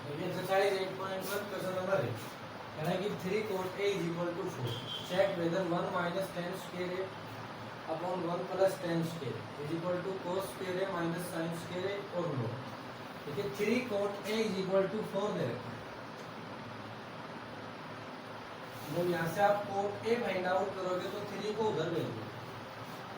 Exercise 8.1 question number है। कहना है कि 3 cot A is equal to 4. Check whether 1 minus tan square A upon 1 plus tan square A is equal to cos square A minus sin square A or no. देखिए 3 cot A is equal to 4 दे रखा है। जब यहाँ से आप cot A find out करोगे तो 3 को उधर भेज दो,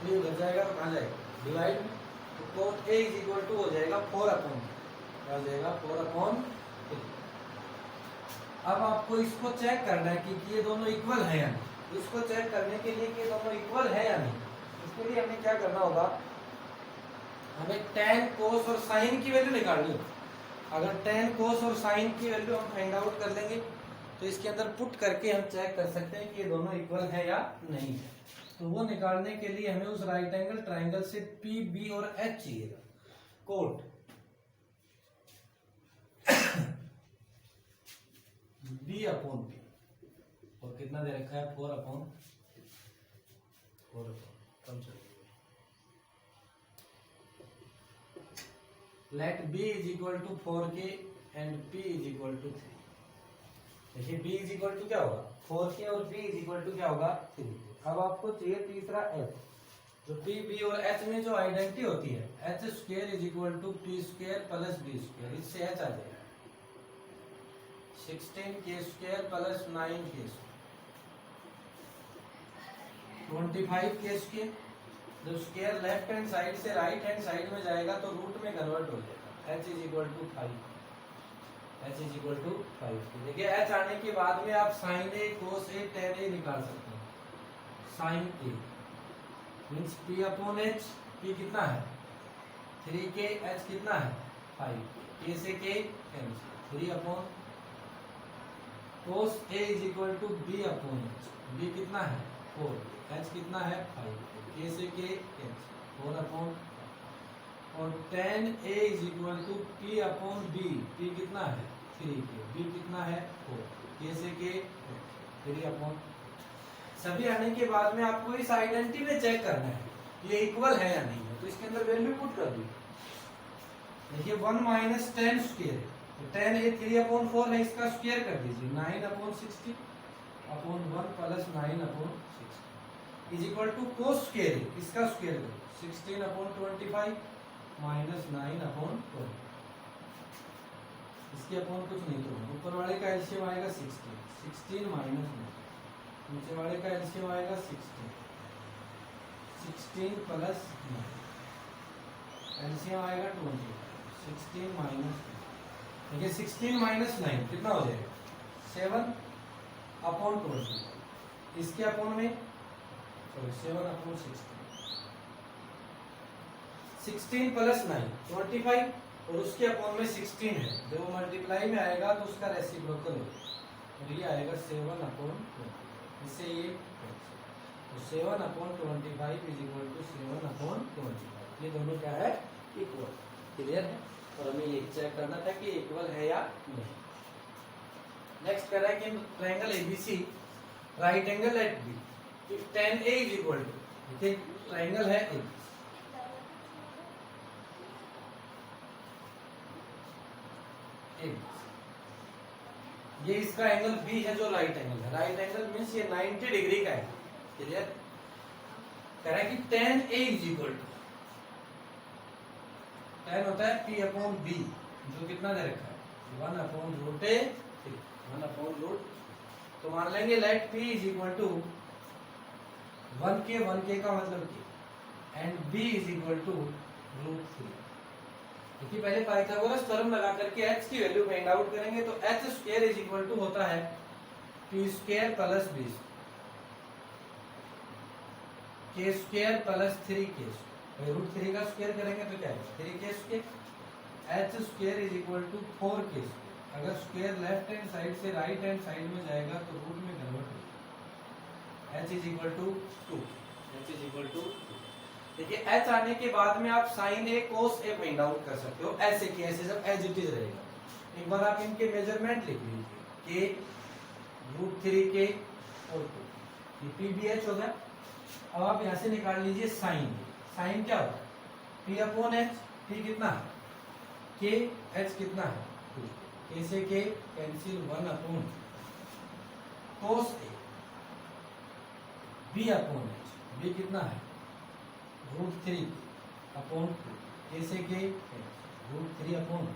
3 उधर जाएगा तो कहाँ जाएगा, डिवाइड में। तो cot A is equal to हो जाएगा 4 अपॉन, क्या हो जाएगा 4 अपॉन। अब आपको इसको चेक करना है कि ये दोनों इक्वल है या नहीं। इसको चेक करने के लिए कि ये दोनों इक्वल है या नहीं, इसके लिए हमें क्या करना होगा, हमें tan cos और sin की वैल्यू निकालनी होगी। अगर tan cos और sin की वैल्यू हम फाइंड आउट कर लेंगे तो इसके अंदर पुट करके हम चेक कर सकते हैं कि ये दोनों इक्वल है या नहीं है। तो वो निकालने के लिए हमें उस राइट एंगल ट्राइंगल से P, B और H चाहिएगा। कोट B अपॉन P और कितना दे रखा है 4 अपॉन 4 कम चलेगा। Let B is equal to 4K and P is equal to 3। देखिए B इज इक्वल टू क्या होगा 4K और P इज इक्वल टू क्या होगा 3K। अब आपको चाहिए तीसरा H, तो P, B और H में जो आइडेंटिटी होती है H square is equal to P square plus B square, इससे H आ जाएगा 16K square plus 9K square 25K square. जब स्क्वायर लेफ्ट हैंड साइड से राइट हैंड साइड में जाएगा तो रूट में कन्वर्ट हो जाएगा। H is equal to 5, H is equal to 5। देखिए H आने के बाद में आप sin A, cos A, tan A निकाल सकते हैं। sin A means P upon H, P कितना है 3K, H कितना है 5, K से K cancel, 3 upon cos A is equal to B upon H, B कितना है 4, H कितना है 5, K से K कैंसिल, 4 अपॉन, और tan A is equal to P upon B, P कितना है 3K, B कितना है 4, K से K 3 अपॉन। सभी आने के बाद में आपको इस आइडेंटिटी में चेक करना है ये इक्वल है या नहीं है। तो इसके अंदर वैल्यू पुट कर दी। देखिए 1 माइनस tan स्क्वायर, तो tan A 3 अपॉन 4 है, इसका स्क्वायर कर दीजिए 9 upon 60 upon 1 plus 9 upon 60 is equal to cos square, इसका स्क्वायर करो 16 अपॉन 25 माइनस 9 अपॉन 20। इसके अपॉन कुछ नहीं, तो ऊपर वाले का एलसीएम आएगा 16 माइनस 9, नीचे वाले का एलसीएम आएगा 16 प्लस 9, एलसीएम आएगा 20, 16 माइनस, देखिए 16 माइनस 9 कितना हो जाएगा 7 अपॉन 20। इसके अपॉन में सॉरी 7 अपॉन 16 प्लस 9 25 और उसके अपॉन में 16 है, जब वो मल्टीप्लाई में आएगा तो उसका रेसिप्रोकल होगा और ये आएगा 7 अपॉन 20, इससे ये तो 7 upon 25 is equal to 7 upon 25। ये दोनों क्या है इक्वल, क्लियर है। और हमें ये चेक करना था कि इक्वल है या नहीं। नेक्स्ट कह रहा है कि triangle ABC right angle at B if tan A is equal to, देखिए ट्रायंगल है A, ये इसका एंगल B है जो राइट एंगल है। राइट एंगल मीन्स ये 90 डिग्री का है, क्लियर। कह रहा है कि tan A is equal to, tan होता है P अपॉन B जो कितना दे रखा है 1 upon root A, 1 upon root. तो मान लेंगे let P is equal to 1K का मतलब K and B is equal to root 3। देखिए पहले पाइथागोरस थ्योरम लगा करके H की वैल्यू फाइंड आउट करेंगे तो H square is equal to होता है P square plus B, K square plus 3K, root 3 का स्क्वायर करेंगे तो क्या है 3K square. H square is equal to 4K square. अगर स्क्वायर लेफ्ट हैंड साइड से राइट हैंड साइड में जाएगा तो रूट में कन्वर्ट होगा, H is equal to 2, H is equal to 2। देखिए H आने के बाद में आप sin A cos A find out कर सकते हो, ऐसे कि ऐसे जब एज इट इज रहेगा। एक बार आप इनके मेजरमेंट लिख लीजिए K रूट 3K और 2, ये PBH हो गया। अब आप यहाँ से निकाल लीजिए sin, साइन क्या होता है P अपॉन H, P कितना है K, H कितना है 2, के से K cancel 1 upon cos A B upon H, B कितना है √3 अपॉन के से के √3 अपॉन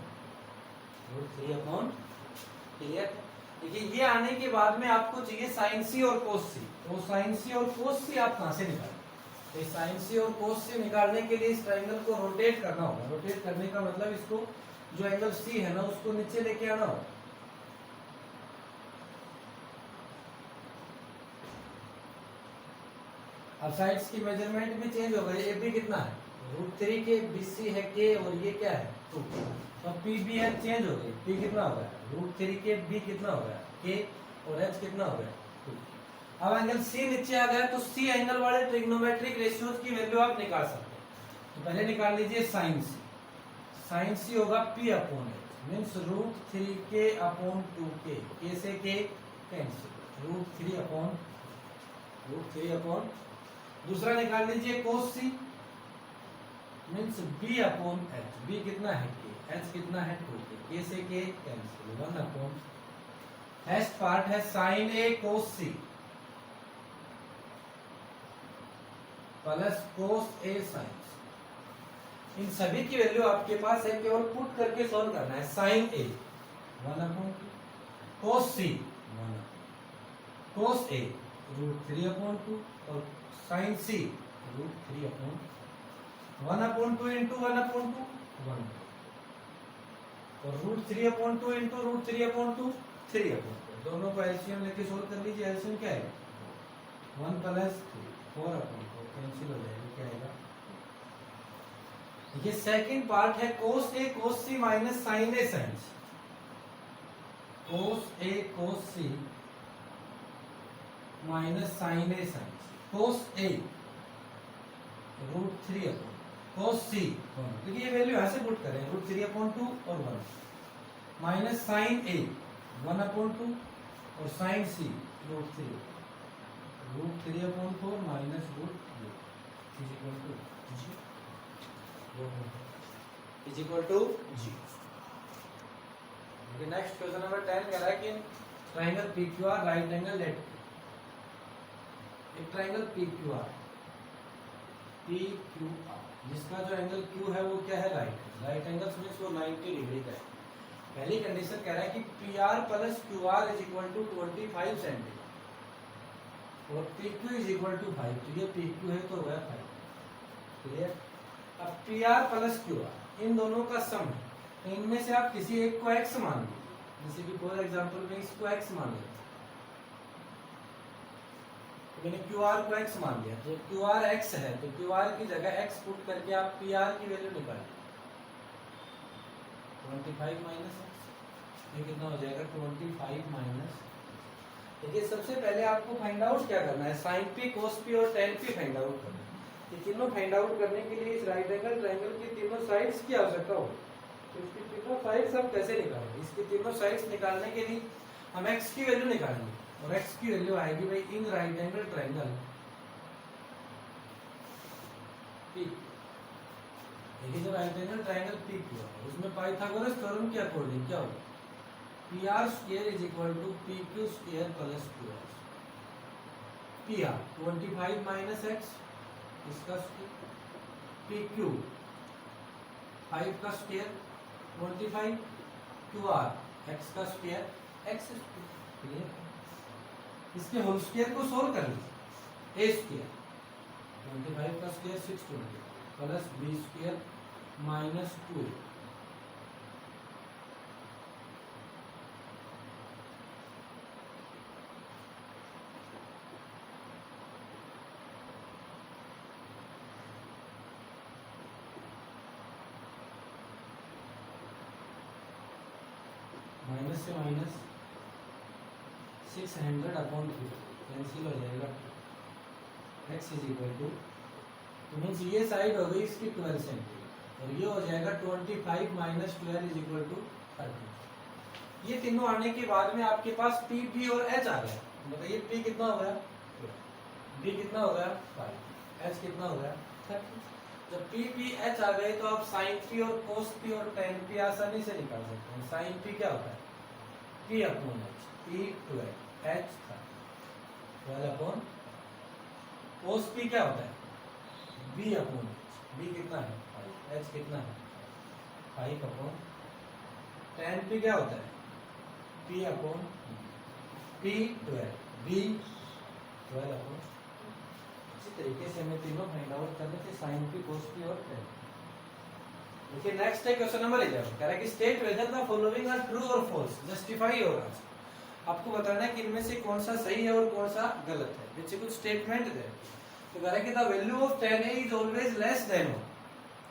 क्लियर। देखिए ये आने के बाद में आपको चाहिए साइन सी और कोस सी, तो साइन सी और कोस सी आप कहां से निकालें? तो साइन सी और कोस सी निकालने के लिए इस ट्रायंगल को रोटेट करना होगा। रोटेट करने का मतलब इसको जो एंगल सी है ना उसको नीचे लेके आना होगा। अब साइड्स की मेजरमेंट भी चेंज हो गई। ए बी कितना है √3 के, बी सी है के, और ये क्या है 2, तो पी बी एच चेंज हो गई। पी कितना हो गया √3 के, बी कितना हो गया के, और एच कितना हो गया 2। अब एंगल सी नीचे आ गया तो सी एंगल वाले ट्रिग्नोमेट्रिक रेशियोज की वैल्यू आप निकाल सकते हैं। तो पहले निकाल लीजिए साइन सी। साइन सी होगा पी अपॉन एच मीन्स √3 के अपॉन 2 के से के कैंसिल √3 अपॉन दूसरा निकाल लीजिए cos C means B upon H, B कितना है के, एच कितना है 2 के से K cancel 1 upon next part है साइन ए कोस सी प्लस कोस ए साइन सी। इन सभी की वैल्यू आपके पास है, केवल पुट करके सॉल्व करना है। साइन ए 1 अपॉन कोस सी 1 कोस ए √3 अपॉन 2 और sine C √3 upon 1 upon 2 into 1 upon 2 1 और √3 अपॉन 2 इंटू √3 अपॉन 2 3 अपॉन 2। दोनों को एलसीएम लेके सोल्व कर लीजिए। एलसीएम क्या है 1 प्लस 4 अपॉन 4 कैंसिल हो जाएगा, क्या आएगा। ये सेकंड पार्ट है कोस ए कोस सी माइनस साइन ए साइन सी। कोस ए कोस सी माइनस साइन ए साइन सी। कोस ए √3 अपॉन कोस सी, देखिए ये वैल्यू यहां से पुट करें √3 अपॉन 2 और 1 माइनस साइन ए 1 अपॉन 2 और sine C √3 upon 4 minus √3 is equal to जी। नेक्स्ट क्वेश्चन नंबर 10 कह रहा है कि triangle PQR right angle let एक ट्रायंगल PQR जिसका जो एंगल Q है वो क्या है राइट एंगल मींस वो 90 डिग्री का है। पहली कंडीशन कह रहा है कि PR plus QR is equal to 25 centimetre और PQ इज इक्वल टू 5, तो ये PQ है तो वह 5 क्लियर। अब PR प्लस QR इन दोनों का सम है, तो इनमें से आप किसी एक को x मान लीजिए। जैसे कि फॉर एग्जांपल में इसको x मान लिया, मैंने QR को x मान लिया, तो QR x है तो QR की जगह x पुट करके आप PR की वैल्यू निकालिए 25 माइनस x, ये कितना हो जाएगा 25 माइनस। देखिए सबसे पहले आपको फाइंड आउट क्या करना है, साइन P cos P और tan P फाइंड आउट करना है। ये तीनों फाइंड आउट करने के लिए इस राइट एंगल ट्रायंगल की तीनों साइड्स की आवश्यकता होगी। तो इसकी तीनों साइड्स हम कैसे निकालेंगे, इसकी तीनों साइड्स निकालने के लिए हम x की वैल्यू निकालेंगे और x की वैल्यू आएगी भाई in right angle triangle P। देखिए जो राइट एंगल ट्रायंगल P है उसमें पाइथागोरस थ्योरम के अकॉर्डिंग क्या होगा, PR² is equal to PQ² plus QR। PR 25 minus x इसका PQ 5 का स्क्वायर 25 QR x का स्क्वायर x क्लियर। इसके होल स्क्वायर को सोल्व कर लीजिए। A² 25 का square 620 plus B² minus 2 minus से माइनस 600 अपॉन 3 कैंसिल हो जाएगा, x इज इक्वल टू तो मीन्स ये साइड हो गई इसकी 12 सेंटीमीटर और ये हो जाएगा 25 माइनस 12 इज इक्वल टू 30। ये तीनों आने के बाद में आपके पास P, P और H आ गया। बताइए P कितना हो गया, B कितना हो गया 5, H कितना हो गया 30। जब P, P, H आ गए तो आप sin P और cos P और tan P आसानी से निकाल सकते हैं। sin P क्या होता है P upon H, P 12, H था 12 अपॉन cos P क्या होता है B अपॉन H, B कितना है 5, H कितना है 5 अपॉन tan P क्या होता है P upon P 12, B 12 upon. इसी तरीके से हमें तीनों फाइंड आउट करने थे, sin P, cos P और tan। देखिए नेक्स्ट है क्वेश्चन नंबर 11, कह रहा है कि state whether the following are true और फॉल्स, जस्टिफाई योर आंसर। आपको बताना है कि इनमें से कौन सा सही है और कौन सा गलत है। जैसे कुछ स्टेटमेंट है तो कह रहा है कि the value of tan a is always less than 1,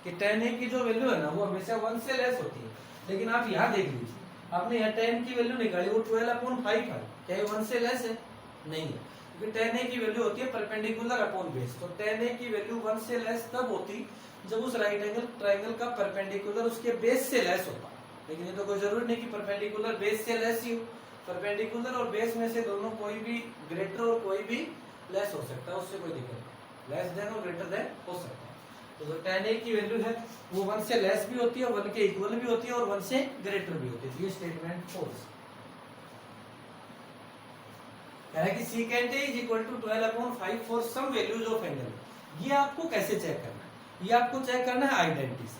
कि tan a की जो वैल्यू है ना वो हमेशा 1 से लेस होती है। लेकिन आप यहाँ देख लीजिए, आपने यहाँ tan की वैल्यू निकाली, वो 12/5 है, क्या ये 1 से लेस है? नहीं है, क्योंकि tan a की वैल्यू होती है परपेंडिकुलर अपॉन बेस। तो tan a की वैल्यू 1 से लेस तब होती जब उस राइट एंगल ट्रायंगल का परपेंडिकुलर उसके बेस से लेस होता। लेकिन ये तो कोई जरूरी नहीं कि परपेंडिकुलर बेस से लेस ही हो, परपेंडिकुलर और बेस में से दोनों कोई भी ग्रेटर और कोई भी लेस हो सकता है, उससे कोई दिक्कत नहीं, लेस देन और ग्रेटर देन हो सकता है। तो जो tan a की वैल्यू है वो 1 से लेस भी होती है, 1 के इक्वल भी होती है और 1 से ग्रेटर भी होती है। ये स्टेटमेंट फॉल्स है कि secant a is equal to 12/5 for some values of angle। ये आपको कैसे चेक करना है? ये आपको चेक करना है आइडेंटिटी से,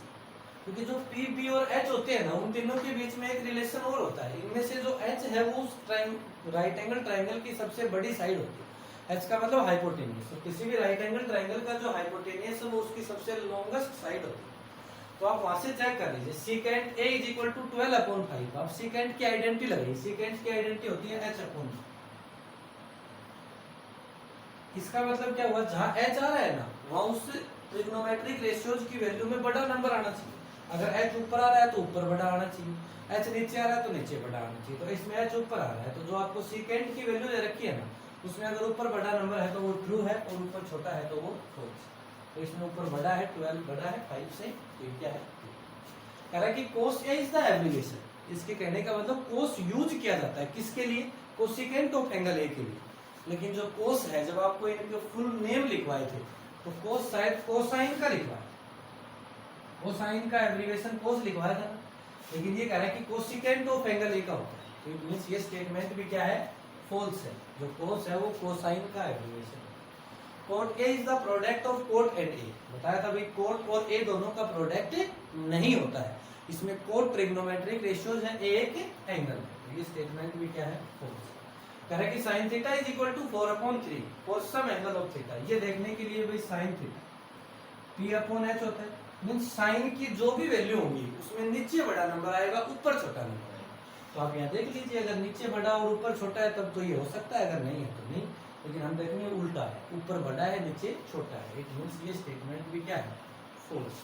क्योंकि जो P, B और H होते हैं ना उन तीनों के बीच में एक रिलेशन और होता है। इनमें से जो H है वो उस राइट एंगल ट्रायंगल की सबसे बड़ी साइड होती है। H का मतलब हाइपोटेनियस, तो किसी भी राइट एंगल ट्रायंगल का जो हाइपोटेनियस है वो उसकी सबसे लॉन्गेस्ट साइड होती है। तो आप वहां से चेक कर लीजिए, secant a is equal to 12/5। आप secant की आइडेंटिटी लगाइए, secant की आइडेंटिटी होती है H/, इसका मतलब क्या हुआ, जहां H आ रहा है ना वहां उस ट्रिग्नोमेट्रिक रेशियोज की वैल्यू में बड़ा नंबर आना चाहिए। अगर H ऊपर आ रहा है तो ऊपर बड़ा आना चाहिए, H नीचे आ रहा है तो नीचे बड़ा आना चाहिए। तो इसमें H ऊपर आ रहा है, तो जो आपको secant की वैल्यू दे रखी है ना उसमें अगर ऊपर बड़ा नंबर है तो वो ट्रू है और ऊपर छोटा है तो वो फॉल्स। तो इसमें ऊपर बड़ा है 12, बड़ा है 5 से, तो क्या है कह रहा है कि cos A is the abbreviation. इसके कहने का मतलब cos यूज किया जाता है किसके लिए, कोसिकेंट ऑफ एंगल A के लिए। लेकिन जो cos है, जब आपको इनके फुल नेम लिखवाए थे तो cos शायद कोसाइन का लिखवाया, कोसाइन का एब्रिविएशन cos लिखवाया था, लेकिन ये कह रहा है कि कोसिकेंट ऑफ एंगल A का होता है। तो इट मींस ये स्टेटमेंट भी क्या है, फॉल्स है। जो cos है वो कोसाइन का एब्रिविएशन है। cot A is the product of cot and A। बताया था भाई cot और A दोनों का प्रोडक्ट नहीं होता है, इसमें cot ट्रिग्नोमेट्रिक रेशियोज है, A एक एंगल है। ये स्टेटमेंट भी क्या है, फॉल्स। कह रहा है कि sin theta is equal to 4/3 for some angle of theta. ये देखने के लिए भाई sin थीटा P/H होता है, मींस sin की जो भी वैल्यू होगी उसमें नीचे बड़ा नंबर आएगा, ऊपर छोटा नंबर आएगा। तो आप यहाँ देख लीजिए, अगर नीचे बड़ा और ऊपर छोटा है तब तो ये हो सकता है, अगर नहीं है तो नहीं। लेकिन हम देखेंगे उल्टा है, ऊपर बड़ा है नीचे छोटा है। इट मींस ये स्टेटमेंट भी क्या है, फॉल्स।